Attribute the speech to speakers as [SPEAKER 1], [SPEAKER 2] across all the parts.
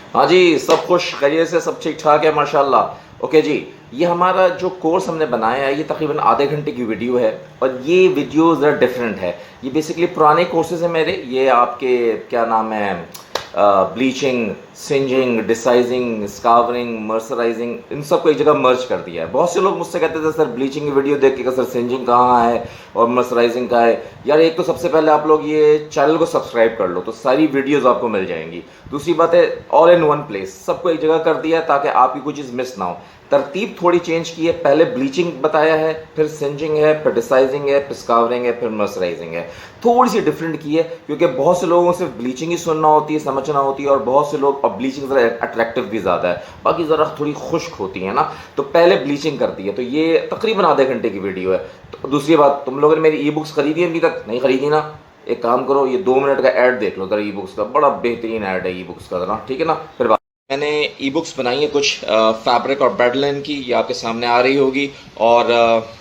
[SPEAKER 1] हाँ जी, सब खुश खैरियत से, सब ठीक ठाक है माशाल्लाह। ओके जी, ये हमारा जो कोर्स हमने बनाया है ये तकरीबन आधे घंटे की वीडियो है और ये वीडियो ज़रा डिफरेंट है। ये बेसिकली पुराने कोर्सेज हैं मेरे, ये आपके क्या नाम है, ब्लीचिंग, सिंजिंग, डिसाइजिंग, स्कावरिंग, मर्सराइजिंग, इन सबको एक जगह मर्ज कर दिया है। बहुत से लोग मुझसे कहते थे सर ब्लीचिंग की वीडियो देख के सर सिंजिंग कहाँ है और मर्सराइजिंग कहाँ है। यार एक तो सबसे पहले आप लोग ये चैनल को सब्सक्राइब कर लो तो सारी वीडियोस आपको मिल जाएंगी। दूसरी बात है ऑल इन वन प्लेस, सबको एक जगह कर दिया है ताकि आपकी कोई चीज़ मिस ना हो। तरतीब थोड़ी चेंज की है, पहले ब्लीचिंग बताया है, फिर सिंजिंग है, फिर डिसाइजिंग है, फिर स्कावरिंग है, फिर मर्सराइजिंग है। थोड़ी सी डिफरेंट की है क्योंकि बहुत से लोगों को सिर्फ ब्लीचिंग ही सुनना होती है, समझना होती है, और बहुत से लोग, अब ब्लीचिंग ज़रा अट्रैक्टिव भी ज़्यादा है, बाकी ज़रा थोड़ी खुश्क होती है ना, तो पहले ब्लीचिंग करती है। तो ये तकरीबन आधे घंटे की वीडियो है। तो दूसरी बात, तुम लोगों ने मेरी ई बुक्स खरीदी है अभी तक? नहीं खरीदी ना? एक काम करो, ये 2 मिनट का ऐड देख लो जरा ई बुक्स का, बड़ा बेहतरीन ऐड है ई बुक्स का, जरा ठीक है ना? फिर मैंने ई बुक्स बनाई है कुछ फैब्रिक और बेडलिन की, ये आपके सामने आ रही होगी। और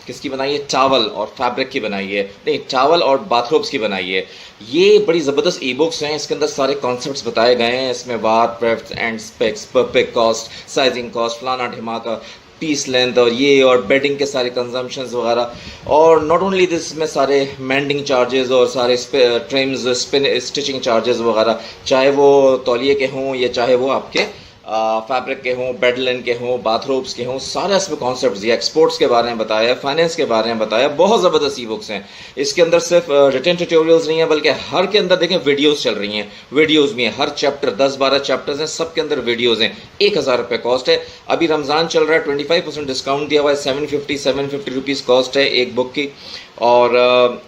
[SPEAKER 1] किसकी बनाई है? चावल और फैब्रिक की बनाई है, नहीं चावल और बाथरोब्स की बनाई है। ये बड़ी ज़बरदस्त ई बुक्स हैं, इसके अंदर सारे कॉन्सेप्ट्स बताए गए हैं। इसमें वाट, ब्रेड्थ एंड स्पेक्स, पर पिक कॉस्ट, साइजिंग कॉस्ट, फलाना ढिमाका, पीस लेंथ और ये और बेडिंग के सारे कंजम्पशंस वगैरह। और नॉट ओनली दिस में सारे मेंडिंग चार्जेस और सारे ट्रिम्स, स्पिन, स्टिचिंग चार्जेस वगैरह, चाहे वो तौलिए के हों या चाहे वो आपके फैब्रिक के हों, बेडलिन के हों, बाथरोब्स के हों, सारे इसमें कॉन्सेप्ट्स दिया। एक्सपोर्ट्स के बारे में बताया, फाइनेंस के बारे में बताया। बहुत ज़बरदस्त ई बुक्स हैं। इसके अंदर सिर्फ रिटन ट्यूटोरियल्स नहीं है बल्कि हर के अंदर देखें वीडियोस चल रही हैं। वीडियोस भी हैं, हर चैप्टर 10-12 चैप्टर्स हैं, सब के अंदर वीडियोस हैं। 1000 रुपये कॉस्ट है। अभी रमज़ान चल रहा है, 25% डिस्काउंट दिया हुआ है, 750 रुपीज़ कॉस्ट है एक बुक की। और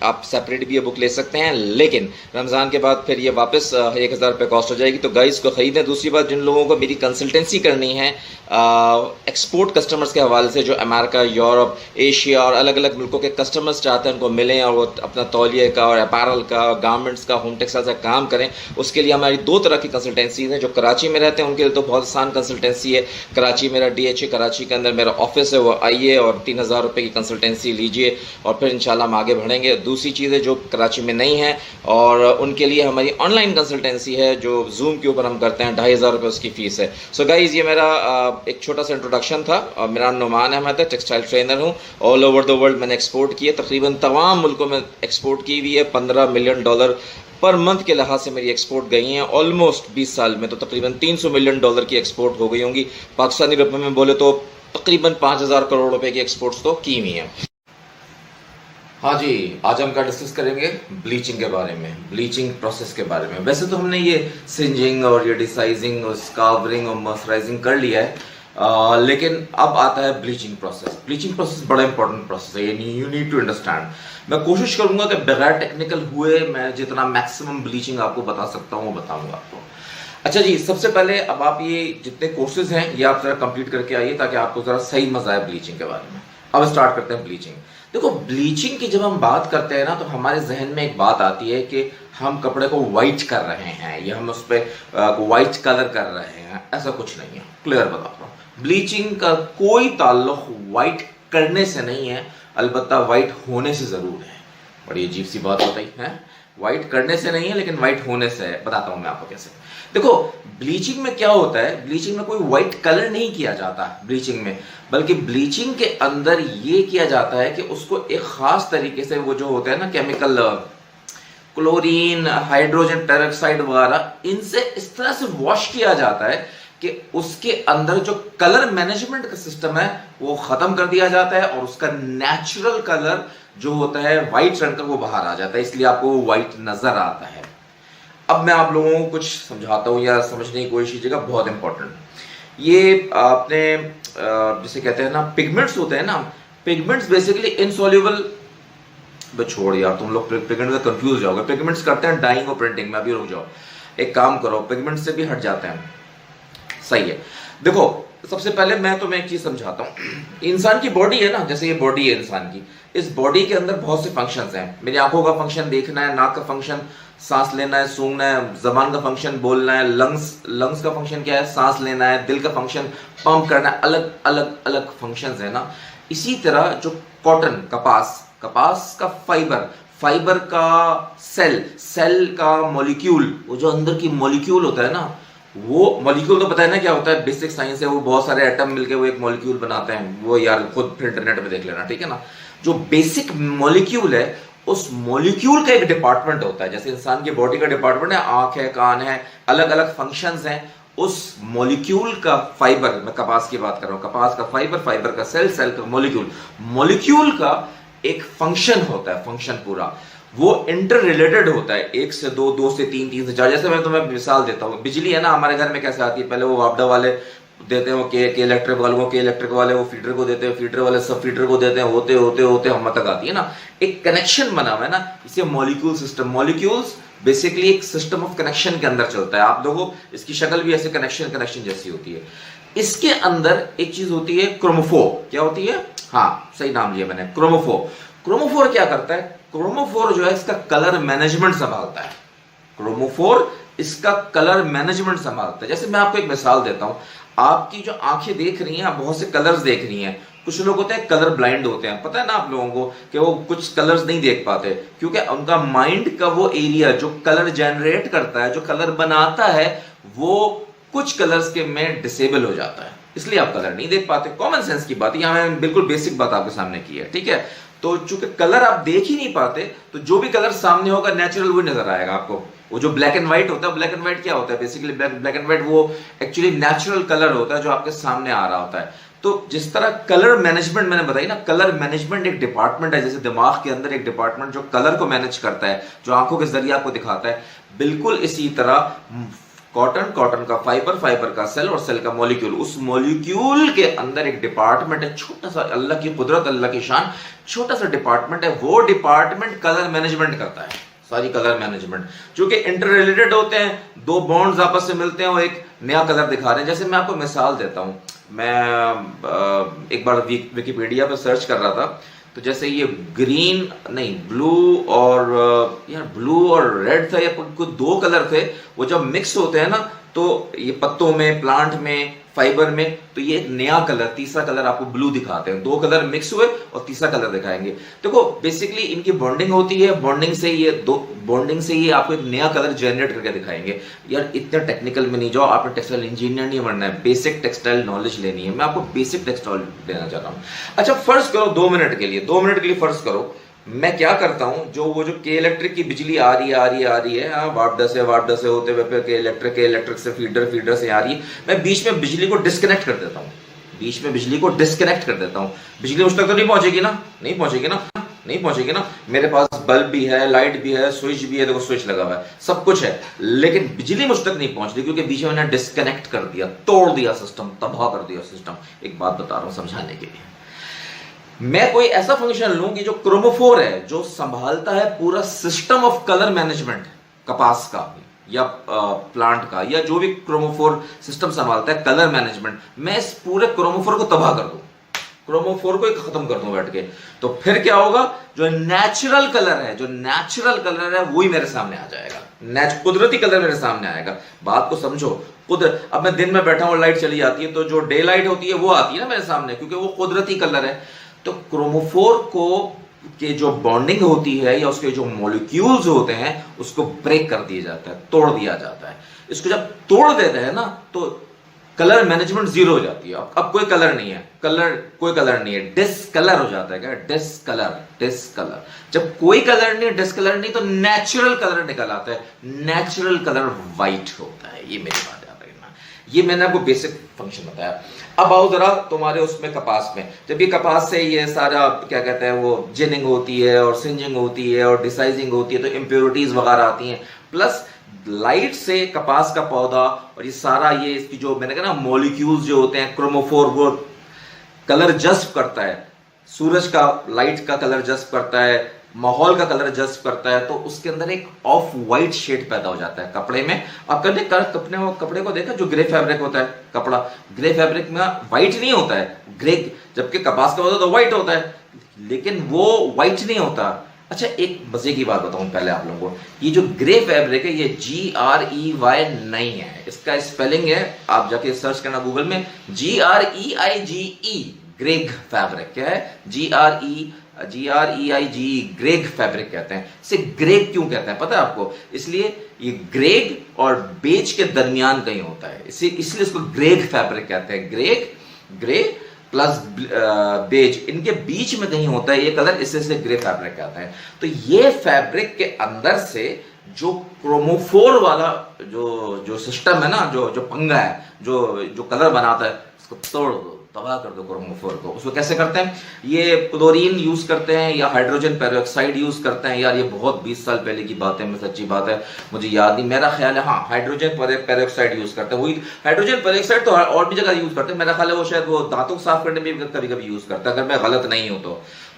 [SPEAKER 1] आप सेपरेट भी ये बुक ले सकते हैं, लेकिन रमज़ान के बाद फिर ये वापस 1000 रुपये कॉस्ट हो जाएगी। तो गाइस को ख़रीदें। दूसरी बात, जिन लोगों को मेरी कंसल्टेंसी करनी है एक्सपोर्ट कस्टमर्स के हवाले से, जो अमेरिका, यूरोप, एशिया और अलग अलग मुल्कों के कस्टमर्स चाहते हैं उनको मिलें और वो अपना तौलिए का और अपैरल का, गारमेंट्स का, होम टेक्सटाइल का काम करें, उसके लिए हमारी 2 तरह की कंसल्टेंसीज हैं। जो कराची में रहते हैं उनके लिए तो बहुत आसान कंसल्टेंसी है। कराची मेरा DHA कराची के अंदर मेरा ऑफिस है, वो आइए और 3000 रुपये की कंसल्टेंसी लीजिए और फिर इंशाल्लाह हम आगे बढ़ेंगे। दूसरी चीज़ है जो कराची में नहीं है और उनके लिए हमारी ऑनलाइन कंसल्टेंसी है जो जूम के ऊपर हम करते हैं, 2500 रुपये उसकी फ़ीस है। सो गाइज़, ये मेरा एक छोटा सा इंट्रोडक्शन था। मेरा नुमान अहमद है, टेक्सटाइल ट्रेनर हूँ। ऑल ओवर द वर्ल्ड मैंने एक्सपोर्ट किए, तकरीबन तमाम मुल्कों में एक्सपोर्ट की हुई है। $15 मिलियन पर मंथ के लिहाज से मेरी एक्सपोर्ट गई हैं। ऑलमोस्ट 20 साल में तो तकरीबन $300 मिलियन की एक्सपोर्ट हो गई होंगी। पाकिस्तानी रुपये में बोले तो तकरीबन 5000 करोड़ रुपए की एक्सपोर्ट्स तो की हुई हैं। हाँ जी, आज हम क्या डिस्कस करेंगे? ब्लीचिंग के बारे में, ब्लीचिंग प्रोसेस के बारे में। वैसे तो हमने ये सिंजिंग और ये डिसाइजिंग और स्कावरिंग और मॉइस्चराइजिंग कर लिया है, लेकिन अब आता है ब्लीचिंग प्रोसेस। ब्लीचिंग प्रोसेस बड़ा इंपॉर्टेंट प्रोसेस है, यू नीड टू अंडरस्टैंड। मैं कोशिश करूंगा कि बगैर टेक्निकल हुए मैं जितना मैक्सिमम ब्लीचिंग आपको बता सकता हूँ वो बताऊंगा आपको। अच्छा जी, सबसे पहले अब आप ये जितने कोर्सेज हैं ये आप जरा कंप्लीट करके आइए ताकि आपको जरा सही मजा आए ब्लीचिंग के बारे में। अब स्टार्ट करते हैं ब्लीचिंग। देखो, ब्लीचिंग की जब हम बात करते हैं ना तो हमारे जहन में एक बात आती है कि हम कपड़े को वाइट कर रहे हैं या हम उस पर वाइट कलर कर रहे हैं। ऐसा कुछ नहीं है, क्लियर बता रहा हूँ। ब्लीचिंग का कोई ताल्लुक वाइट करने से नहीं है, अलबत्ता वाइट होने से जरूर है। बड़ी अजीब सी बात बताई है, वाइट करने से नहीं है लेकिन वाइट होने से है। बताता हूं मैं आपको कैसे। देखो, ब्लीचिंग में क्या होता है, ब्लीचिंग में कोई वाइट कलर नहीं किया जाता ब्लीचिंग में, बल्कि ब्लीचिंग के अंदर ये किया जाता है कि उसको एक खास तरीके से, वो जो होता है ना केमिकल, क्लोरीन, हाइड्रोजन पेरोक्साइड वगैरह, इनसे इस तरह से वॉश किया जाता है कि उसके अंदर जो कलर मैनेजमेंट का सिस्टम है वो खत्म कर दिया जाता है और उसका नेचुरल कलर जो होता है व्हाइट रंग का वो बाहर आ जाता है, इसलिए आपको वो व्हाइट नजर आता है। अब मैं आप लोगों को कुछ समझाता हूँ या समझने की कोशिश कीजिएगा, बहुत इंपॉर्टेंट। ये आपने जिसे कहते हैं ना पिगमेंट्स होते हैं ना, पिगमेंट्स बेसिकली इनसॉल्युबल। छोड़ यार, तुम लोग पिगमेंट में कंफ्यूज जाओगे। पिगमेंट्स करते हैं डाइंग और प्रिंटिंग में। अभी रुक जाओ, एक काम करो, पिगमेंट से भी हट जाते हैं। सही है। देखो, सबसे पहले मैं तुम्हें एक चीज समझाता हूँ। इंसान की बॉडी है ना, जैसे ये बॉडी है इंसान की, इस बॉडी के अंदर बहुत से फंक्शंस हैं। मेरी आंखों का फंक्शन देखना है, नाक का फंक्शन सांस लेना है, सूंघना है, जबान का फंक्शन बोलना है, लंग्स का फंक्शन क्या है, सांस लेना है, दिल का फंक्शन पंप करना है। अलग अलग अलग फंक्शंस है ना। इसी तरह जो कॉटन, कपास का फाइबर का सेल का मॉलिक्यूल, वो जो अंदर की मॉलिक्यूल होता है ना, वो मॉलिक्यूल तो पता है ना क्या होता है, बेसिक साइंस है, वो बहुत सारे एटम मिलके वो एक मॉलिक्यूल बनाते हैं, वो यार खुद फिर इंटरनेट में देख लेना, ठीक है ना। जो बेसिक मॉलिक्यूल है, उस मॉलिक्यूल का एक डिपार्टमेंट होता है, जैसे इंसान की बॉडी का डिपार्टमेंट है, आंख है, कान है, अलग अलग फंक्शंस हैं। उस मॉलिक्यूल का फाइबर, मैं कपास की बात कर रहा हूं, कपास का फाइबर, फाइबर का सेल, सेल का मॉलिक्यूल, मॉलिक्यूल का एक फंक्शन होता है, फंक्शन पूरा वो इंटर रिलेटेड होता है, एक से दो, दो से तीन, तीन से चार। जैसे मैं तुम्हें मिसाल देता हूँ, बिजली है ना हमारे घर में कैसे आती है, पहले वो वापडा वाले देते हैं, वो के इलेक्ट्रिक वालों को, के इलेक्ट्रिक वाले वो फीडर को देते हैं, फीडर वाले सब फीडर को देते हैं, होते होते होते हम तक आती है ना, एक कनेक्शन बना हुआ है ना, इसे मॉलिक्यूल सिस्टम, मॉलिक्यूल्स बेसिकली एक सिस्टम ऑफ कनेक्शन के अंदर चलता है। आप देखो इसकी शक्ल भी ऐसे कनेक्शन कनेक्शन जैसी होती है। इसके अंदर एक चीज होती है क्रोमोफोर, क्या होती है, हाँ सही नाम लिया मैंने, क्रोमोफोर। क्रोमोफोर क्या करता है, क्रोमोफोर जो है इसका कलर मैनेजमेंट संभालता है, क्रोमोफोर इसका कलर मैनेजमेंट संभालता है। जैसे मैं आपको एक मिसाल देता हूं, आपकी जो आंखें देख रही हैं, आप बहुत से कलर्स देख रही हैं, कुछ लोग होते हैं कलर ब्लाइंड होते हैं, पता है ना आप लोगों को कि वो कुछ कलर्स नहीं देख पाते, क्योंकि उनका माइंड का वो एरिया जो कलर जनरेट करता है, जो कलर बनाता है, वो कुछ कलर्स के में डिसेबल हो जाता है, इसलिए आप कलर नहीं देख पाते। कॉमन सेंस की बात, यहां मैंने बिल्कुल बेसिक बात आपके सामने की है, ठीक है। तो चूंकि कलर आप देख ही नहीं पाते, तो जो भी कलर सामने होगा नेचुरल वो नजर आएगा आपको। वो जो ब्लैक एंड व्हाइट होता है, ब्लैक एंड व्हाइट क्या होता है, बेसिकली ब्लैक एंड व्हाइट वो एक्चुअली नेचुरल कलर होता है जो आपके सामने आ रहा होता है। तो जिस तरह कलर मैनेजमेंट मैंने बताई ना, कलर मैनेजमेंट एक डिपार्टमेंट है, जैसे दिमाग के अंदर एक डिपार्टमेंट जो कलर को मैनेज करता है, जो आंखों के जरिए आपको दिखाता है, बिल्कुल इसी तरह कॉटन, कॉटन का फाइबर, फाइबर का सेल और सेल का मॉलिक्यूल, उस मॉलिक्यूल के अंदर एक डिपार्टमेंट है, छोटा सा, अल्लाह की कुदरत, अल्लाह की शान, छोटा सा डिपार्टमेंट है, वो डिपार्टमेंट कलर मैनेजमेंट करता है, सारी कलर मैनेजमेंट। जो कि इंटर रिलेटेड होते हैं, दो बॉन्ड्स आपस में मिलते हैं और एक नया कलर दिखा रहे हैं। जैसे मैं आपको मिसाल देता हूं, मैं एक बार विकिपीडिया पर सर्च कर रहा था, तो जैसे ये ग्रीन नहीं, ब्लू और यार ब्लू और रेड था, या कुछ दो कलर थे, वो जब मिक्स होते हैं ना, तो ये पत्तों में, प्लांट में, फाइबर में, तो ये एक नया कलर, तीसरा कलर आपको ब्लू दिखाते हैं। दो कलर मिक्स हुए और तीसरा कलर दिखाएंगे। देखो बेसिकली इनकी बॉन्डिंग होती है, बॉन्डिंग से ये आपको एक नया कलर जनरेट करके दिखाएंगे। यार इतना टेक्निकल में नहीं जाओ, आपने टेक्सटाइल इंजीनियर नहीं बनना है, बेसिक टेक्सटाइल नॉलेज लेनी है। मैं आपको बेसिक टेक्सटाइल देना चाहता हूँ। अच्छा फर्ज करो 2 मिनट के लिए फर्ज करो मैं क्या करता हूं, वो जो के इलेक्ट्रिक की बिजली आ रही है, वापडा से होते हुए के इलेक्ट्रिक से फीडर से आ रही है, मैं बीच में बिजली को डिस्कनेक्ट कर देता हूं, बिजली उस तक तो नहीं पहुंचेगी ना, मेरे पास बल्ब भी है, लाइट भी है, स्विच भी है, देखो स्विच लगा हुआ है, सब कुछ है, लेकिन बिजली मुझ तक नहीं पहुंच रही, क्योंकि बीच में मैंने डिस्कनेक्ट कर दिया, तोड़ दिया सिस्टम, तबाह कर दिया सिस्टम। एक बात बता रहा हूं समझाने के लिए, मैं कोई ऐसा फंक्शन लूं कि जो क्रोमोफोर है, जो संभालता है पूरा सिस्टम ऑफ कलर मैनेजमेंट, कपास का या प्लांट का, या जो भी क्रोमोफोर सिस्टम संभालता है कलर मैनेजमेंट, मैं इस पूरे क्रोमोफोर को तबाह कर दूं, क्रोमोफोर को खत्म कर दूं बैठ के, तो फिर क्या होगा, जो नेचुरल कलर है वही मेरे सामने आ जाएगा, कुदरती कलर मेरे सामने आएगा। बात को समझो, अब मैं दिन में बैठा हूं, लाइट चली जाती है, तो जो डे लाइट होती है वो आती है ना मेरे सामने, क्योंकि वो कुदरती कलर है। तो क्रोमोफोर को के जो बॉन्डिंग होती है, या उसके जो मॉलिक्यूल्स होते हैं, उसको ब्रेक कर दिया जाता है, तोड़ दिया जाता है। इसको जब तोड़ देते हैं ना, तो कलर मैनेजमेंट जीरो हो जाती है। अब कोई कलर नहीं है, डिसकलर हो जाता है। क्या डिसकलर, जब कोई कलर नहीं, डिसकलर नहीं, तो नेचुरल कलर निकल आता है, नेचुरल कलर व्हाइट होता है। ये मेरी बात याद रखना, ये मैंने आपको बेसिक फंक्शन बताया। अब आओ जरा तुम्हारे उसमें कपास में, जब ये कपास से ये सारा क्या कहते हैं, वो जिनिंग होती है और सिंजिंग होती है और डिसाइजिंग होती है, तो इम्प्योरिटीज वगैरह आती हैं, प्लस लाइट से कपास का पौधा और ये सारा, ये इसकी जो मैंने कहा ना मॉलिक्यूल्स जो होते हैं, क्रोमोफोर वो कलर जज्ब करता है, सूरज का लाइट का कलर जज्ब करता है, माहौल का कलर जज्ब करता है, तो उसके अंदर एक ऑफ वाइट शेड पैदा हो जाता है कपड़े में। आप कपड़े को देखा, जो ग्रे फैब्रिक होता है कपड़ा, ग्रे फैब्रिक में व्हाइट नहीं होता है, ग्रे, जबकि कपास का होता है तो व्हाइट होता है, लेकिन वो व्हाइट नहीं होता। अच्छा एक मजे की बात बताऊं पहले आप लोगों को, ये जो ग्रे फैब्रिक है, ये GREY नहीं है, इसका स्पेलिंग है, आप जाके सर्च करना गूगल में, GREIGE, ग्रेग फैब्रिक। क्या है? GREIGE GREIG, ग्रेग फैब्रिक कहते हैं। इसे ग्रेग क्यों कहते हैं पता है आपको? इसलिए ये ग्रेग और बेज के दरमियान कहीं होता है, इसलिए इसको ग्रेग फैब्रिक कहते हैं। ग्रे प्लस बेज, इनके बीच में कहीं होता है ये कलर, इससे ग्रे फैब्रिक कहते हैं। तो ये फैब्रिक के अंदर से जो क्रोमोफोर वाला जो सिस्टम है ना, जो पंगा है, जो कलर बनाता है, इसको तोड़ दो, तबाह कर दो क्रोमोफोर को। उसको कैसे करते हैं? ये क्लोरीन यूज करते हैं या हाइड्रोजन पेरोक्साइड यूज करते हैं। यार ये बहुत 20 साल पहले की बात है, मैं सच्ची बात है मुझे याद नहीं, मेरा ख्याल है हाँ हाइड्रोजन पेरोक्साइड यूज करते हैं। वही हाइड्रोजन पेरोक्साइड तो और भी जगह यूज करते हैं, मेरा ख्याल है वो शायद वो दांतों को साफ करने में भी कभी कभी यूज करता है, अगर मैं गलत नहीं हूं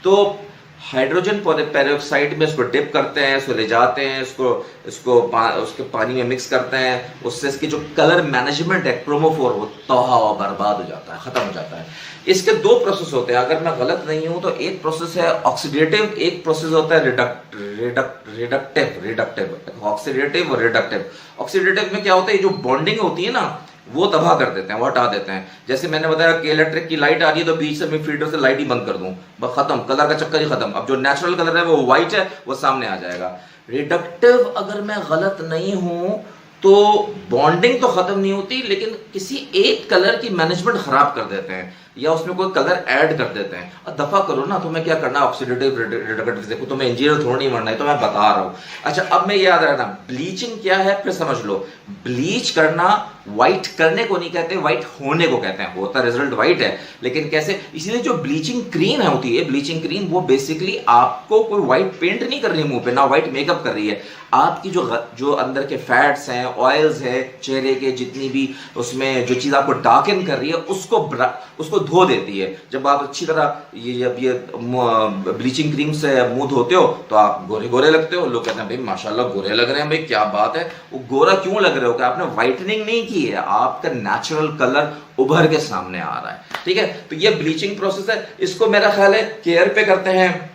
[SPEAKER 1] तो हाइड्रोजन पेरोक्साइड में इसको डिप करते हैं, इसको ले जाते हैं, उसके पानी में मिक्स करते हैं, उससे इसकी जो कलर मैनेजमेंट है क्रोमोफोर वो तबाह और बर्बाद हो जाता है, खत्म हो जाता है। इसके दो प्रोसेस होते हैं, अगर मैं गलत नहीं हूं तो एक प्रोसेस है ऑक्सीडेटिव, एक प्रोसेस होता है रिडक्टिव। ऑक्सीडेटिव और रिडक्टिव। ऑक्सीडेटिव में क्या होता है, जो बॉन्डिंग होती है ना वो तबाह कर देते हैं, वो हटा देते हैं। जैसे मैंने बताया कि इलेक्ट्रिक की लाइट आ रही है तो बीच से मैं फीडर से लाइट ही बंद कर दूं, बस खत्म, कलर का चक्कर ही खत्म। अब जो नेचुरल कलर है वो व्हाइट है, वो सामने आ जाएगा। रिडक्टिव, अगर मैं गलत नहीं हूं तो बॉन्डिंग तो खत्म नहीं होती, लेकिन किसी एक कलर की मैनेजमेंट खराब कर देते हैं या उसमें कोई कलर ऐड कर देते हैं। अब दफा करो ना, तुम्हें क्या करना, ऑक्सीडेटिव रिडक्टिव देखो, तुम्हें इंजीनियर थोड़ा नहीं बनना है, तो मैं बता रहा हूं। अच्छा अब मैं याद रखना, ब्लीचिंग क्या है फिर समझ लो। ब्लीच करना व्हाइट करने को नहीं कहते, व्हाइट होने को कहते हैं। होता रिजल्ट व्हाइट है, लेकिन कैसे? इसलिए जो ब्लीचिंग क्रीम है होती है, ब्लीचिंग क्रीम वो बेसिकली आपको कोई व्हाइट पेंट नहीं कर रही है मुंह पे, ना व्हाइट मेकअप कर रही है। आपकी जो अंदर के फैट्स हैं, ऑयल्स है, चेहरे के जितनी भी उसमें जो चीज आपको डार्कन कर रही है उसको धो देती है। जब आप अच्छी तरह ये ब्लीचिंग क्रीम से मुंह धोते हो तो आप गोरे गोरे लगते हो। लोग कहते हैं भाई माशाल्लाह गोरे लग रहे हैं, भाई क्या बात है। वो गोरा क्यों लग रहे हो कि आपने व्हाइटनिंग नहीं की है, आपका नेचुरल कलर उभर के सामने आ रहा है। ठीक है, तो ये ब्लीचिंग प्रोसेस है। इसको मेरा ख्याल है केयर पे करते हैं,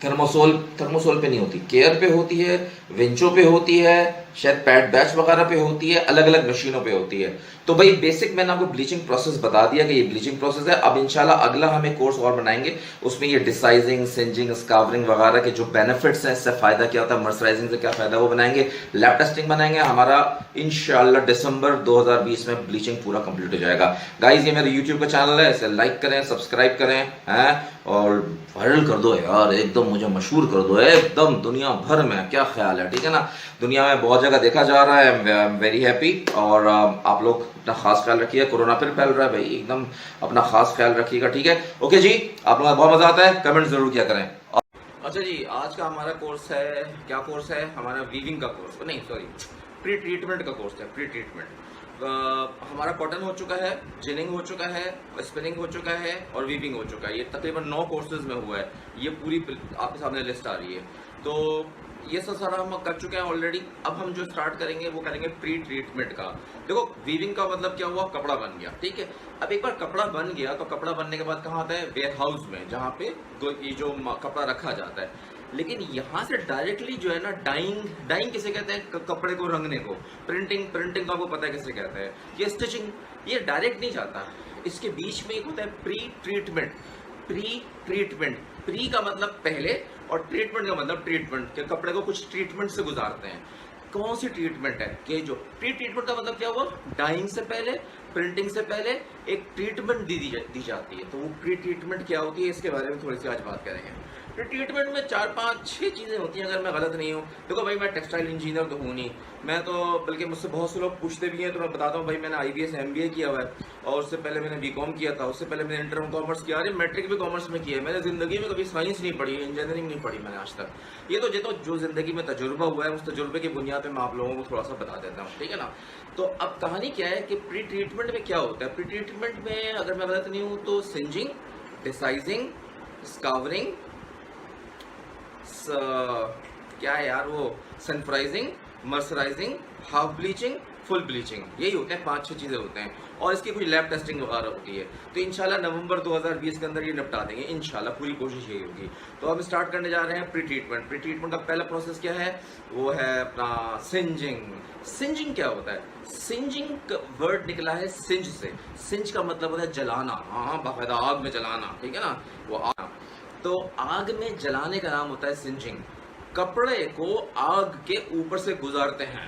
[SPEAKER 1] थर्मोसोल पे नहीं होती, केयर पे होती है, विंचो पे होती है, शायद पैड बैच वगैरह पे होती है, अलग अलग मशीनों पे होती है। तो भाई बेसिक मैंने आपको ब्लीचिंग प्रोसेस बता दिया कि ये ब्लीचिंग प्रोसेस है। अब इंशाल्लाह अगला हम एक कोर्स और बनाएंगे, उसमें ये डिसाइजिंग, सिंजिंग, स्कावरिंग वगैरह के जो बेनिफिट्स हैं, इससे फायदा क्या होता है, मर्सराइजिंग से क्या फायदा, वो बनाएंगे। लैब टेस्टिंग बनाएंगे। हमारा इंशाल्लाह दिसंबर 2020 में ब्लीचिंग पूरा कंप्लीट हो जाएगा। गाइज ये मेरे यूट्यूब का चैनल है, इसे लाइक करें, सब्सक्राइब करें हैं, और वायरल कर दो यार, एकदम मुझे मशहूर कर दो एकदम दुनिया भर में। क्या ख्याल है? ठीक है ना, दुनिया में बहुत जगह देखा जा रहा है। I am very happy. और आप लोग अपना खास ख्याल रखिए, कोरोना फिर फैल रहा है भाई, एकदम अपना खास ख्याल रखिएगा। ठीक है, ओके जी, आप लोगों को बहुत मजा आता है, कमेंट जरूर किया करें। अच्छा जी, आज का हमारा कोर्स है, क्या कोर्स है हमारा? वीविंग का कोर्स, नहीं सॉरी, प्री ट्रीटमेंट का कोर्स है। प्री ट्रीटमेंट हमारा कॉटन हो चुका है, जिनिंग हो चुका है, स्पिनिंग हो चुका है और वीविंग हो चुका है। ये तकरीबन 9 कोर्सेज में हुआ है। ये पूरी आपके सामने लिस्ट आ रही है। तो ये सब सारा हम कर चुके हैं ऑलरेडी। अब हम जो स्टार्ट करेंगे वो करेंगे प्री ट्रीटमेंट का। देखो वीविंग का मतलब क्या हुआ, कपड़ा बन गया। ठीक है, अब एक बार कपड़ा बन गया तो कपड़ा बनने के बाद कहाँ आता है? वेयर हाउस में, जहाँ पे ये जो कपड़ा रखा जाता है। लेकिन यहाँ से डायरेक्टली जो है ना, डाइंग किसे कहते हैं? कपड़े को रंगने को। प्रिंटिंग तो आपको पता है किसे कहते हैं। ये स्टिचिंग, ये डायरेक्ट नहीं जाता, इसके बीच में एक होता है प्री ट्रीटमेंट। प्री का मतलब पहले और ट्रीटमेंट का मतलब ट्रीटमेंट, के कपड़े को कुछ ट्रीटमेंट से गुजारते हैं। कौन सी ट्रीटमेंट है कि जो प्री ट्रीटमेंट का मतलब क्या हुआ, डाइंग से पहले, प्रिंटिंग से पहले एक ट्रीटमेंट दी जाती है। तो वो प्री ट्रीटमेंट क्या होती है, इसके बारे में थोड़ी सी आज बात करेंगे। प्री ट्रीटमेंट में 4, 5, 6 चीज़ें होती हैं, अगर मैं गलत नहीं हूँ। देखो भाई, मैं टेक्सटाइल इंजीनियर तो हूँ नहीं, मैं तो, बल्कि मुझसे बहुत से लोग पूछते भी हैं तो मैं बताता हूँ भाई मैंने IBS MBA किया हुआ है, और उससे पहले मैंने BCom किया था, उससे पहले मैंने इंटर में कॉमर्स किया, अरे मैट्रिक भी कॉमर्स में किया है। मैंने ज़िंदगी में कभी साइंस नहीं पढ़ी, इंजीनियरिंग नहीं पढ़ी मैंने आज तक। ये तो जो ज़िंदगी में तजुर्बा हुआ है, उस तजुर्बे की बुनियाद पर मैं आप लोगों को थोड़ा सा बता देता हूँ। ठीक है ना, तो अब कहानी क्या है कि प्री ट्रीटमेंट में क्या होता है। प्री ट्रीटमेंट में अगर मैं गलत नहीं हूँ तो सिंजिंग, डिसाइजिंग, स्कावरिंग, क्या है यार वो, सनफ्राइजिंग, मर्सराइजिंग, हाफ ब्लीचिंग, फुल ब्लीचिंग, यही होते हैं। 5-6 चीज़ें होते हैं, और इसकी कुछ लैब टेस्टिंग वगैरह होती है। तो इंशाल्लाह नवंबर 2020 के अंदर ये निपटा देंगे इंशाल्लाह, पूरी कोशिश यही होगी। तो हम स्टार्ट करने जा रहे हैं प्री ट्रीटमेंट। प्री ट्रीटमेंट का पहला प्रोसेस क्या है, वो है अपना सिंजिंग। सिंजिंग क्या होता है? सिंजिंग वर्ड निकला है सिंज से। सिंज का मतलब होता है जलाना, हाँ बाकायदा आग में जलाना। ठीक है ना, वो आग। तो आग में जलाने का नाम होता है सिंजिंग। कपड़े को आग के ऊपर से गुजारते हैं।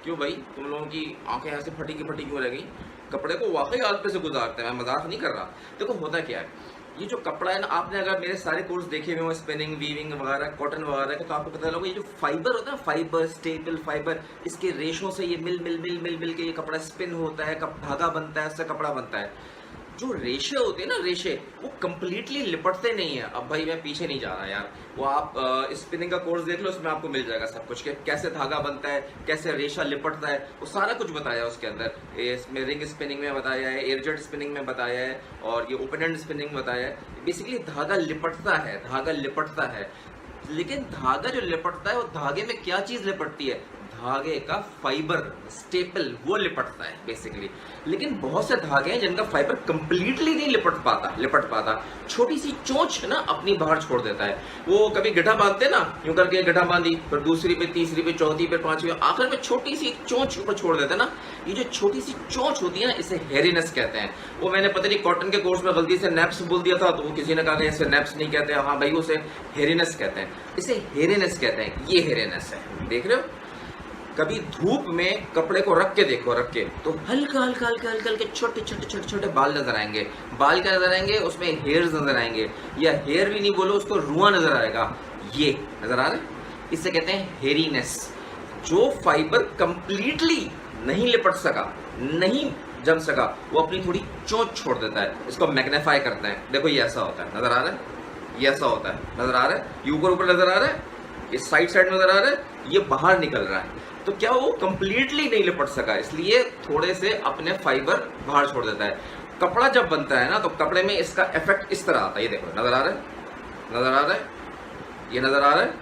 [SPEAKER 1] क्यों भाई, तुम लोगों की आंखें ऐसे फटी की फटी क्यों रह गई? कपड़े को वाकई आग पे से गुजारते हैं, मैं मजाक नहीं कर रहा। देखो होता क्या है, ये जो कपड़ा है ना, आपने अगर मेरे सारे कोर्स देखे हुए हो स्पिनिंग, वीविंग वगैरह, कॉटन वगैरह के, तो आपको पता लगा ये जो फाइबर होता है, फाइबर, स्टेपल फाइबर, इसके रेशों से ये मिल मिल मिल मिल मिल के ये कपड़ा स्पिन होता है, धागा बनता है, इससे कपड़ा बनता है। जो रेशे होते हैं ना, रेशे वो कंप्लीटली लिपटते नहीं है। अब भाई मैं पीछे नहीं जा रहा यार, वो आप स्पिनिंग का कोर्स देख लो, उसमें आपको मिल जाएगा सब कुछ, कि कैसे धागा बनता है, कैसे रेशा लिपटता है, वो सारा कुछ बताया है उसके अंदर। इसमें रिंग स्पिनिंग में बताया है, एयरजेट स्पिनिंग में बताया है, और ये ओपन एंड स्पिनिंग में बताया है। बेसिकली धागा लिपटता है, धागा लिपटता है। लेकिन धागा जो लिपटता है, वो धागे में क्या चीज लिपटती है? धागे का फाइबर, स्टेपल, वो लिपटता है बेसिकली। लेकिन बहुत से धागे हैं जिनका फाइबर कंप्लीटली नहीं लिपट पाता। छोटी सी चोंच ना अपनी बाहर छोड़ देता है। वो कभी गड्ढा बांधते ना, यूं करके गड्ढा बांधी, फिर दूसरी पे, तीसरी पे, चौथी पे, पांचवी, आखिर में छोटी सी चोंच ऊपर छोड़ देते ना। ये जो छोटी सी चोंच होती है ना, इसे हेरिनेस कहते हैं। वो मैंने पता नहीं कॉटन के कोर्स में गलती से नेप्स बोल दिया था, तो वो किसी ने कहा कि इसे नेप्स नहीं कहते। हाँ भाई, उसे हेरिनेस कहते हैं, इसे हेरिनेस कहते हैं। ये हेरिनेस है, देख रहे हो? कभी धूप में कपड़े को रख के देखो, रख के, तो हल्का हल्का हल्का हल्का हल्के छोटे छोटे छोटे छोटे बाल नजर आएंगे। बाल क्या नजर आएंगे? उसमें हेयर्स नजर आएंगे, या हेयर भी नहीं बोलो उसको, रुआ नजर आएगा। ये नजर आ रहा है, इससे कहते हैं हेरीनेस। जो फाइबर कंप्लीटली नहीं लिपट सका, नहीं जम सका, वो अपनी थोड़ी चोंच छोड़ देता है, इसको मैग्नीफाई करते हैं। देखो ये ऐसा होता है, नजर आ रहा है? ये ऐसा होता है, नजर आ रहा है? ये ऊपर ऊपर नजर आ रहा है, इस साइड साइड नजर आ रहा है, ये बाहर निकल रहा है। तो क्या वो कंप्लीटली नहीं लिपट सका, इसलिए थोड़े से अपने फाइबर बाहर छोड़ देता है। कपड़ा जब बनता है ना, तो कपड़े में इसका इफेक्ट इस तरह आता है। ये देखो, नजर आ रहा है? नजर आ रहा है? ये नजर आ रहा है?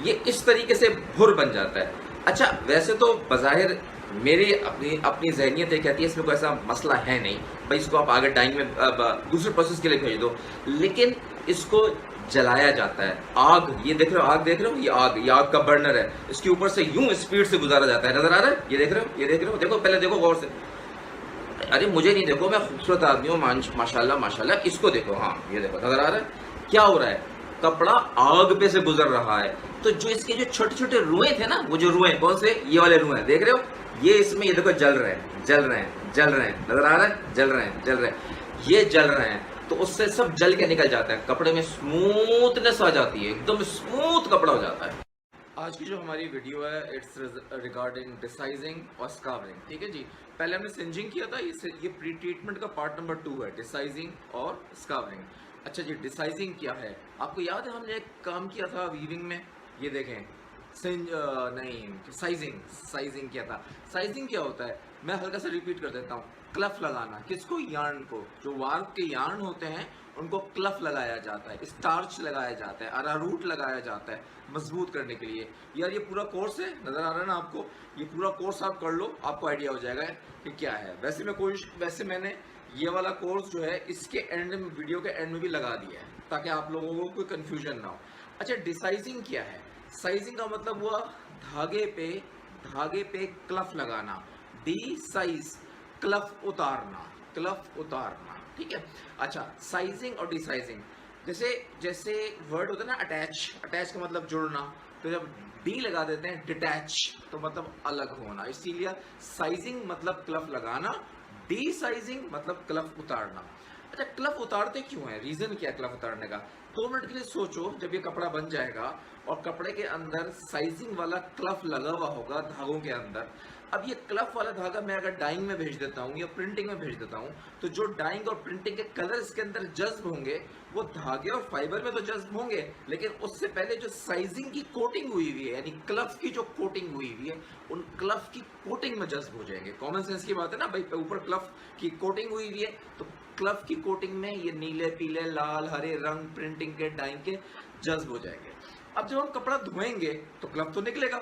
[SPEAKER 1] ये इस तरीके से भुर बन जाता है। अच्छा, वैसे तो बज़ाहिर मेरी अपनी अपनी ज़हनियत ये कहती है इसमें कोई ऐसा मसला है नहीं भाई, इसको आप आगे डाइंग में दूसरे प्रोसेस के लिए भेज दो। लेकिन इसको जलाया जाता है। आग, ये देख रहे हो, आग देख रहे हो? ये आग का बर्नर है, इसके ऊपर से यूं स्पीड से गुजारा जाता है। नजर आ रहा है? ये देख रहे हो? ये देख रहे हो? देखो, पहले देखो गौर से। अरे मुझे नहीं देखो, मैं खूबसूरत आदमी हूँ, माशाल्लाह माशाल्लाह। इसको देखो, हाँ ये देखो, नजर आ रहा है? क्या हो रहा है? कपड़ा आग पे से गुजर रहा है। तो जो इसके जो छोटे छोटे रुएं थे ना, वो जो रुएं, कौन से? ये वाले रुएं देख रहे हो? ये इसमें, ये देखो, जल रहे हैं, जल रहे हैं, जल रहे हैं। नजर आ रहा है? जल रहे हैं, जल रहे हैं, ये जल रहे हैं। तो उससे सब जल के निकल जाता है, कपड़े में स्मूथनेस आ जाती है, एकदम स्मूथ कपड़ा हो जाता है। आज की जो हमारी वीडियो है, इट्स रिगार्डिंग डिसाइजिंग और स्कार्विंग। ठीक है जी, पहले हमने सिंजिंग किया था, ये प्री ट्रीटमेंट का पार्ट नंबर 2 है, डिसाइजिंग और स्कार्विंग। अच्छा जी, डिसाइजिंग क्या है? आपको याद है हमने एक काम किया था वीविंग में, ये देखें, नहीं, साइजिंग क्या था? साइजिंग क्या होता है, मैं हल्का सा रिपीट कर देता हूँ। क्लफ लगाना, किसको? यार्न को। जो वार्प के यार्न होते हैं उनको क्लफ लगाया जाता है, स्टार्च लगाया जाता है, अरारूट लगाया जाता है मजबूत करने के लिए। यार ये पूरा कोर्स है, नजर आ रहा है ना आपको? ये पूरा कोर्स आप कर लो, आपको आइडिया हो जाएगा कि क्या है। वैसे मैंने ये वाला कोर्स जो है इसके एंड में, वीडियो के एंड में भी लगा दिया है, ताकि आप लोगों को कोई कंफ्यूजन ना हो। अच्छा, डिसाइजिंग क्या है? साइजिंग का मतलब हुआ धागे पे क्लफ लगाना। डी साइज, क्लफ उतारना, ठीक है। अच्छा, साइजिंग और डिसाइजिंग, जैसे वर्ड होता है ना, अटैच का मतलब जुड़ना, तो जब डी लगा देते हैं डिटैच, तो मतलब अलग होना। इसीलिए साइजिंग मतलब क्लफ लगाना, डी साइजिंग मतलब क्लफ उतारना। अच्छा, क्लफ उतारते क्यों है? रीजन क्या है क्लफ उतारने का? 2 मिनट के लिए सोचो। जब ये कपड़ा बन जाएगा और कपड़े के अंदर साइजिंग वाला क्लफ लगा हुआ होगा धागों के अंदर, अब ये क्लफ वाला धागा मैं अगर डाइंग में भेज देता हूँ या प्रिंटिंग में भेज देता हूँ, तो जो डाइंग और प्रिंटिंग के कलर इसके अंदर जज्ब होंगे, वो धागे और फाइबर में तो जज्ब होंगे, लेकिन उससे पहले जो साइजिंग की कोटिंग हुई हुई है, यानी क्लफ की जो कोटिंग हुई हुई है, उन क्लफ की कोटिंग में जज्ब हो जाएंगे। कॉमन सेंस की बात है ना भाई, ऊपर क्लफ की कोटिंग हुई हुई है, तो क्लफ की कोटिंग में ये नीले, पीले, लाल, हरे रंग प्रिंटिंग के, डाइंग के जज्ब हो जाएंगे। अब जब हम कपड़ा धोएंगे तो क्लफ तो निकलेगा,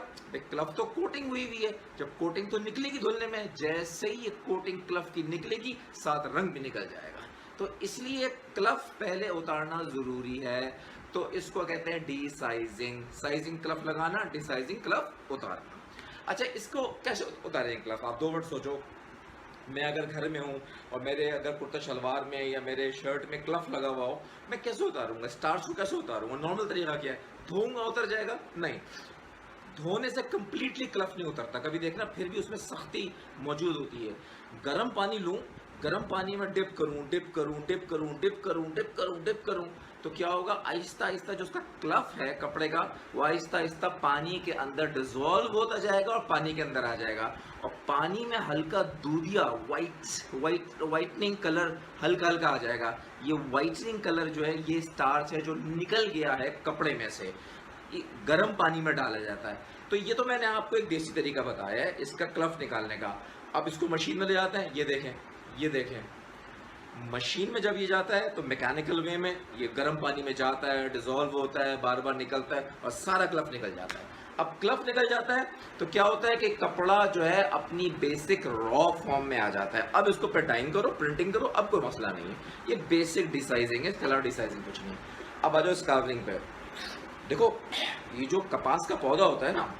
[SPEAKER 1] क्लफ तो कोटिंग हुई हुई है, जब कोटिंग तो निकलेगी धुलने में, जैसे ही ये कोटिंग क्लफ की निकलेगी, साथ रंग भी निकल जाएगा। तो इसलिए क्लफ पहले उतारना जरूरी है, तो इसको कहते हैं डिसाइजिंग। साइजिंग क्लफ लगाना, डिसाइजिंग क्लफ उतारना। अच्छा, इसको कैसे उतारेंगे क्लफ? आप 2 मिनट सोचो। मैं अगर घर में हूँ और मेरे अगर कुर्ता शलवार में या मेरे शर्ट में क्लफ लगा हुआ हो, मैं कैसे उतारूंगा? स्टार्च को कैसे उतारूंगा? नॉर्मल तरीका क्या है? धोऊंगा उतर जाएगा? नहीं, धोने से कंप्लीटली क्लफ नहीं उतरता। कभी देखना फिर भी उसमें सख्ती मौजूद होती है। गर्म पानी लूँ, गर्म पानी में डिप करूँ, डिप करूँ, डिप करूँ, डिप करूँ, डिप करूँ, डिप करूँ, तो क्या होगा? आहिस्ता आहिस्ता जो उसका क्लफ है कपड़े का, वो आहिस्ता आहिस्ता पानी के अंदर डिजोल्व होता जाएगा और पानी के अंदर आ जाएगा। और पानी में हल्का दूधिया वाइटनिंग कलर हल्का हल्का आ जाएगा। ये वाइटनिंग कलर जो है, ये स्टार्च है जो निकल गया है कपड़े में से, गर्म पानी में डाला जाता है। तो ये तो मैंने आपको एक देसी तरीका बताया है इसका क्लफ निकालने का। अब इसको मशीन में ले जाते हैं, ये देखें, ये देखें, मशीन में जब ये जाता है तो मैकेनिकल वे में ये गर्म पानी में जाता है, डिजोल्व होता है, बार बार निकलता है और सारा क्लफ निकल जाता है। अब क्लफ निकल जाता है तो क्या होता है कि कपड़ा जो है अपनी बेसिक रॉ फॉर्म में आ जाता है। अब इसको पे डाइंग करो, प्रिंटिंग करो, अब कोई मसला नहीं है। ये बेसिक डिसाइजिंग है, कलर डिसाइजिंग कुछ नहीं। अब आ जाओ स्कार्विंग पे। देखो, ये जो कपास का पौधा होता है ना,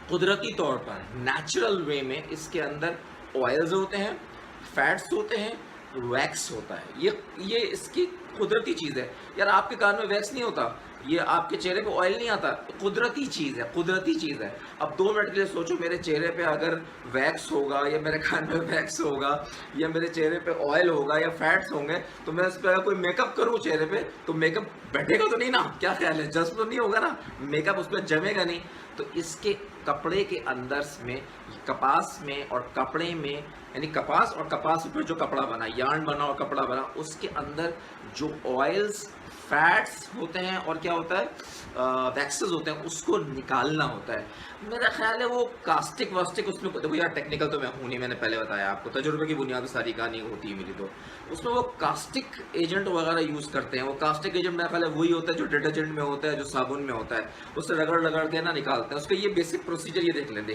[SPEAKER 1] कुदरती तौर पर नेचुरल वे में इसके अंदर ऑयल्स होते हैं, फैट्स होते हैं, वैक्स होता है। ये इसकी कुदरती चीज़ है। यार आपके कान में वैक्स नहीं होता, ये आपके चेहरे पे ऑयल नहीं आता, कुदरती चीज़ है, कुदरती चीज़ है। अब 2 मिनट के लिए सोचो, मेरे चेहरे पे अगर वैक्स होगा या मेरे कान में वैक्स होगा या मेरे चेहरे पे ऑयल होगा या फैट्स होंगे, तो मैं इस पर अगर कोई मेकअप करूँ चेहरे पे तो मेकअप बैठेगा तो नहीं ना? क्या ख्याल है? जस्ट तो नहीं होगा ना, मेकअप उस पर जमेगा नहीं। तो इसके कपड़े के अंदर में, कपास में और कपड़े में, यानी कपास और कपास पर जो कपड़ा बना, यार्न बना और कपड़ा बना, उसके अंदर जो ऑयल्स, फैट्स होते हैं और क्या होता है, वैक्सेस होते हैं, उसको निकालना होता है। मेरा ख्याल है वो कास्टिक वास्टिक उसमें, देखो यार टेक्निकल तो मैं हूँ नहीं, मैंने पहले बताया आपको, तजुर्बे की बुनियाद पर सारी कहानी होती है मेरी। तो उसमें वो कास्टिक एजेंट वगैरह यूज़ करते हैं। वो कास्टिक एजेंट मेरा ख्याल है वही होता है जो डिटर्जेंट में होता है, जो साबुन में होता है, उससे रगड़ के ना निकालते हैं। उसका ये बेसिक प्रोसीजर, ये देख लें,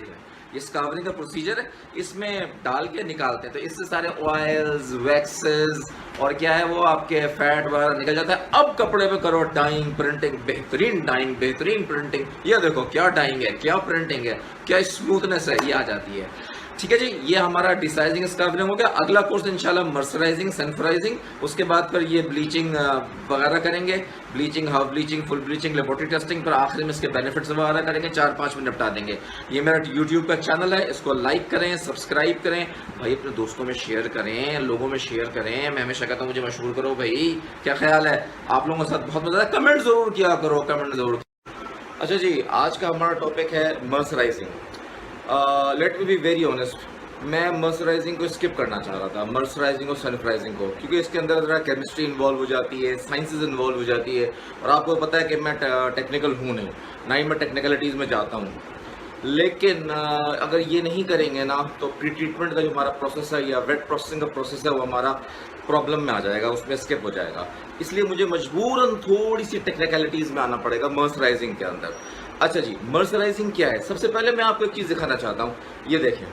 [SPEAKER 1] ये स्कार्विंग का प्रोसीजर है, इसमें डाल के निकालते हैं। तो इससे सारे ऑयल्स, वैक्सेस और क्या है वो आपके फैट वगैरह निकल जाता है। अब कपड़े पे करो डाइंग, प्रिंटिंग, बेहतरीन डाइंग, बेहतरीन प्रिंटिंग। ये देखो क्या डाइंग है, क्या प्रिंटिंग है, क्या स्मूथनेस है, ये आ जाती है। ठीक है जी, ये हमारा डिसाइजिंग स्कार्विंग हो गया। अगला कोर्स इंशाल्लाह मर्सराइजिंग, सनफ्राइजिंग, उसके बाद फिर ये ब्लीचिंग वगैरह करेंगे, bleaching, half bleaching, full bleaching, laboratory testing, पर आखिर में इसके बेनिफिट्स वगैरह करेंगे। 4-5 मिनट निपटा देंगे। ये मेरा यूट्यूब का चैनल है, इसको लाइक करें, सब्सक्राइब करें भाई, अपने दोस्तों में शेयर करें, लोगों में शेयर करें। मैं हमेशा कहता हूँ मुझे मशहूर करो भाई, क्या ख्याल है? आप लोगों के साथ बहुत मजा है, कमेंट जरूर किया करो, कमेंट जरूर। अच्छा जी, आज का हमारा टॉपिक है mercerising. Let me be very honest, मैं मर्सराइजिंग को स्किप करना चाह रहा था, मर्सराइजिंग और सनफ्राइजिंग को, क्योंकि इसके अंदर ज़रा केमिस्ट्री इन्वॉल्व हो जाती है, साइंसेज इन्वॉल्व हो जाती है, और आपको पता है कि मैं टेक्निकल हूँ नहीं, ना ही मैं टेक्निकलिटीज़ में जाता हूँ। लेकिन अगर ये नहीं करेंगे ना, तो प्री ट्रीटमेंट का जो हमारा प्रोसेस है या वेट प्रोसेसिंग का प्रोसेस है, वो हमारा प्रॉब्लम में आ जाएगा, उसमें स्किप हो जाएगा। इसलिए मुझे मजबूरन थोड़ी सी टेक्निकलिटीज़ में आना पड़ेगा मर्सराइजिंग के अंदर। अच्छा जी, मर्सराइजिंग क्या है? सबसे पहले मैं आपको एक चीज़ दिखाना चाहता हूँ। ये देखें,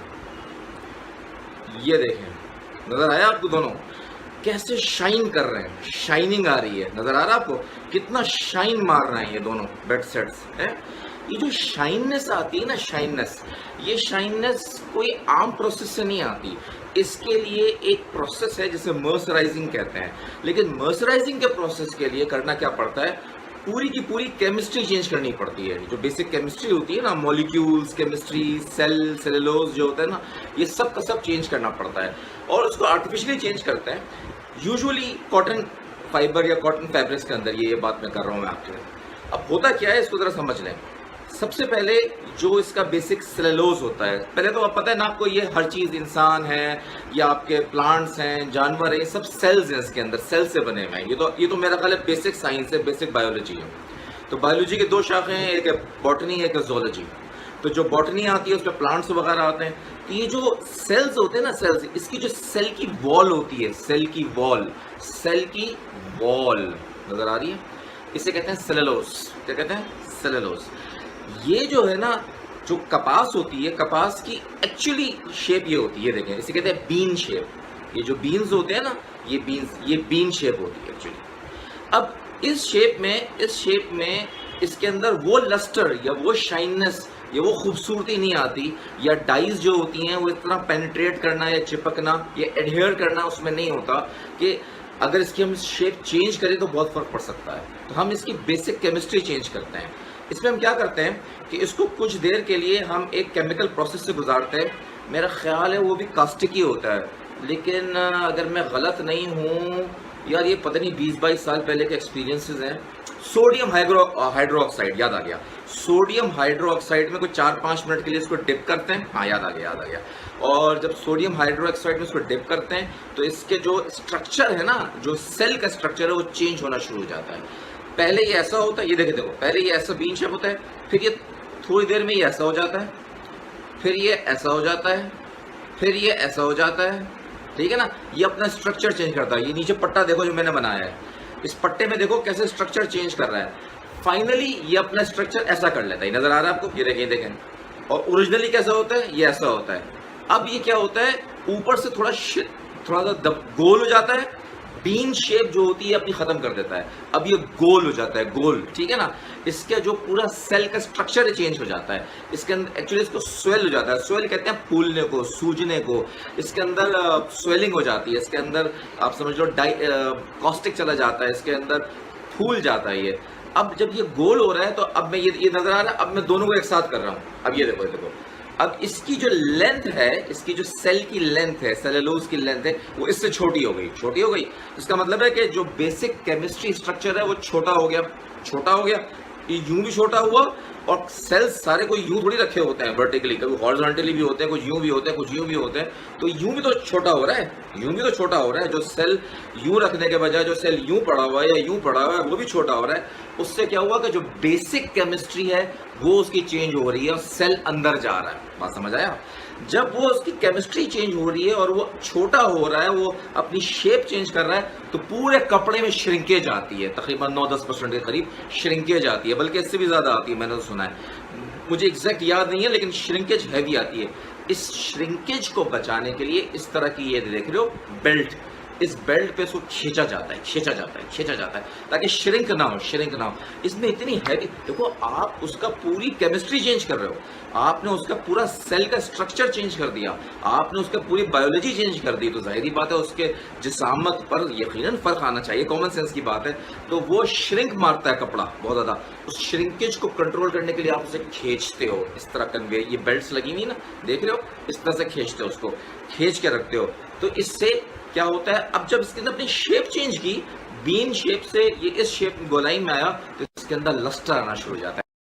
[SPEAKER 1] ये देखें, नज़र आया आपको? दोनों कैसे शाइन कर रहे हैं, शाइनिंग आ रही है, नज़र आ रहा है आपको? कितना शाइन मार रहे हैं ये दोनों बेड सेट्स हैं। ये जो शाइननेस आती है ना, शाइननेस, ये शाइननेस कोई आम प्रोसेस से नहीं आती। इसके लिए एक प्रोसेस है जिसे मर्सराइजिंग कहते हैं। लेकिन मर्सराइजिंग के प्रोसेस के लिए करना क्या पड़ता है? पूरी की पूरी केमिस्ट्री चेंज करनी पड़ती है। जो बेसिक केमिस्ट्री होती है ना, मॉलिक्यूल्स केमिस्ट्री, सेल, सेलुलोज जो होता है ना, ये सब का सब चेंज करना पड़ता है, और उसको आर्टिफिशियली चेंज करते हैं यूजुअली कॉटन फाइबर या कॉटन फैब्रिक्स के अंदर। ये बात मैं कर रहा हूँ मैं आपके। अब होता क्या है, इसको ज़रा समझ लें। सबसे पहले जो इसका बेसिक सेलुलोज होता है, पहले तो आप पता है ना आपको, ये हर चीज़, इंसान है या आपके प्लांट्स हैं, जानवर हैं, सब सेल्स हैं, इसके अंदर सेल से बने हुए हैं। ये तो मेरा ख्याल है बेसिक साइंस है, बेसिक बायोलॉजी है। तो बायोलॉजी के 2 शाखें हैं, एक है बॉटनी, एक है जोलॉजी। तो जो बॉटनी आती है उसमें प्लांट्स वगैरह आते हैं। तो ये जो सेल्स होते हैं ना, सेल्स, इसकी जो सेल की वॉल होती है, सेल की वॉल, सेल की वॉल नजर आ रही है, इसे कहते हैं सेलुलोज। क्या कहते हैं? सेलुलोज। ये जो है ना, जो कपास होती है, कपास की एक्चुअली शेप ये होती है, देखें, इसे कहते हैं बीन शेप। ये जो बीन्स होते हैं ना, ये बीन शेप होती है एक्चुअली। अब इस शेप में इसके अंदर वो लस्टर या वो शाइननेस ये वो खूबसूरती नहीं आती, या डाइज जो होती हैं वो इतना पेनिट्रेट करना या चिपकना या एडहेयर करना उसमें नहीं होता कि अगर इसकी हम शेप चेंज करें तो बहुत फ़र्क पड़ सकता है। तो हम इसकी बेसिक केमिस्ट्री चेंज करते हैं। इसमें हम क्या करते हैं कि इसको कुछ देर के लिए हम एक केमिकल प्रोसेस से गुजारते हैं। मेरा ख्याल है वो भी कास्टिक ही होता है, लेकिन अगर मैं गलत नहीं हूँ यार, ये पता नहीं 20-22 साल पहले के एक्सपीरियंसेस हैं। सोडियम हाइड्रोक्साइड, याद आ गया, सोडियम हाइड्रोक्साइड में कोई 4-5 मिनट के लिए इसको डिप करते हैं। हाँ, याद आ गया। और जब सोडियम हाइड्रोक्साइड में इसको डिप करते हैं तो इसके जो स्ट्रक्चर है ना, जो सेल का स्ट्रक्चर है, वो चेंज होना शुरू हो जाता है। पहले ये ऐसा होता है, ये देखो, पहले ये ऐसा बीन शेप होता है, फिर ये थोड़ी देर में ये ऐसा हो जाता है, फिर ये ऐसा हो जाता है, फिर ये ऐसा हो जाता है, ठीक है ना। ये अपना स्ट्रक्चर चेंज करता है। ये नीचे पट्टा देखो जो मैंने बनाया है, इस पट्टे में देखो कैसे स्ट्रक्चर चेंज कर रहा है। फाइनली ये अपना स्ट्रक्चर ऐसा कर लेता है, नजर आ रहा है आपको, ये देखें। और ओरिजिनली कैसा होता है, ये ऐसा होता है। अब ये क्या होता है, ऊपर से थोड़ा सा गोल हो जाता है, बीन शेप जो होती है अपनी खत्म कर देता है। अब ये गोल हो जाता है, गोल, ठीक है ना। इसका जो पूरा सेल का स्ट्रक्चर चेंज हो जाता है। इसके अंदर एक्चुअली इसको स्वेल हो जाता है। स्वेल कहते हैं फूलने को, सूजने को। इसके अंदर स्वेलिंग हो जाती है, इसके अंदर आप समझ लो कॉस्टिक चला जाता है, इसके अंदर फूल जाता है ये। अब जब ये गोल हो रहा है तो अब मैं ये नजर आ रहा है, अब मैं दोनों को एक साथ कर रहा हूँ। अब ये देखो, अब इसकी जो लेंथ है, इसकी जो सेल की लेंथ है, सेलुलोज की लेंथ है, वो इससे छोटी हो गई। इसका मतलब है कि जो बेसिक केमिस्ट्री स्ट्रक्चर है वो छोटा हो गया। ये यूं भी छोटा हुआ, और सेल्स सारे कोई यूं थोड़ी रखे होते हैं वर्टिकली, कभी हॉरिजॉन्टली भी होते हैं, कुछ यूं भी होते हैं, कुछ यूं भी होते हैं। तो यूं भी तो छोटा हो रहा है, जो सेल यूं रखने के बजाय जो सेल यूं पड़ा हुआ है या यूं पड़ा हुआ है, वो भी छोटा हो रहा है। उससे क्या हुआ कि जो बेसिक केमिस्ट्री है वो उसकी चेंज हो रही है और सेल अंदर जा रहा है। बात समझ आया? जब वो उसकी केमिस्ट्री चेंज हो रही है और वो छोटा हो रहा है, वो अपनी शेप चेंज कर रहा है, तो पूरे कपड़े में श्रिंकेज आती है। तकरीबन 9-10% के करीब श्रिंकेज आती है, बल्कि इससे भी ज़्यादा आती है, मैंने तो सुना है। मुझे एग्जैक्ट याद नहीं है, लेकिन श्रिंकेज हैवी आती है। इस श्रिंकेज को बचाने के लिए इस तरह की ये देख रहे हो बेल्ट, इस बेल्ट पे इसको खींचा जाता है ताकि श्रिंक ना हो। इसमें इतनी हैवी, देखो आप उसका पूरी केमिस्ट्री चेंज कर रहे हो, आपने उसका पूरा सेल का स्ट्रक्चर चेंज कर दिया, आपने उसका पूरी बायोलॉजी चेंज कर दी, तो जाहिर बात है उसके जिसामत पर यकीनन फर्क आना चाहिए, कॉमन सेंस की बात है। तो वो श्रिंक मारता है कपड़ा बहुत ज़्यादा। उस श्रिंकेज को कंट्रोल करने के लिए आप उसे खींचते हो, इस तरह कन्वे, ये बेल्ट्स लगी हुई ना, देख रहे हो, इस तरह से खींचते हो, उसको खींच के रखते हो। तो इससे क्या होता है, अब जब इसके अंदर अपनी शेप चेंज की, बीन शेप से ये इस शेप गोलाई में आया, तो इसके अंदर लस्टर आना शुरू हो जाता है।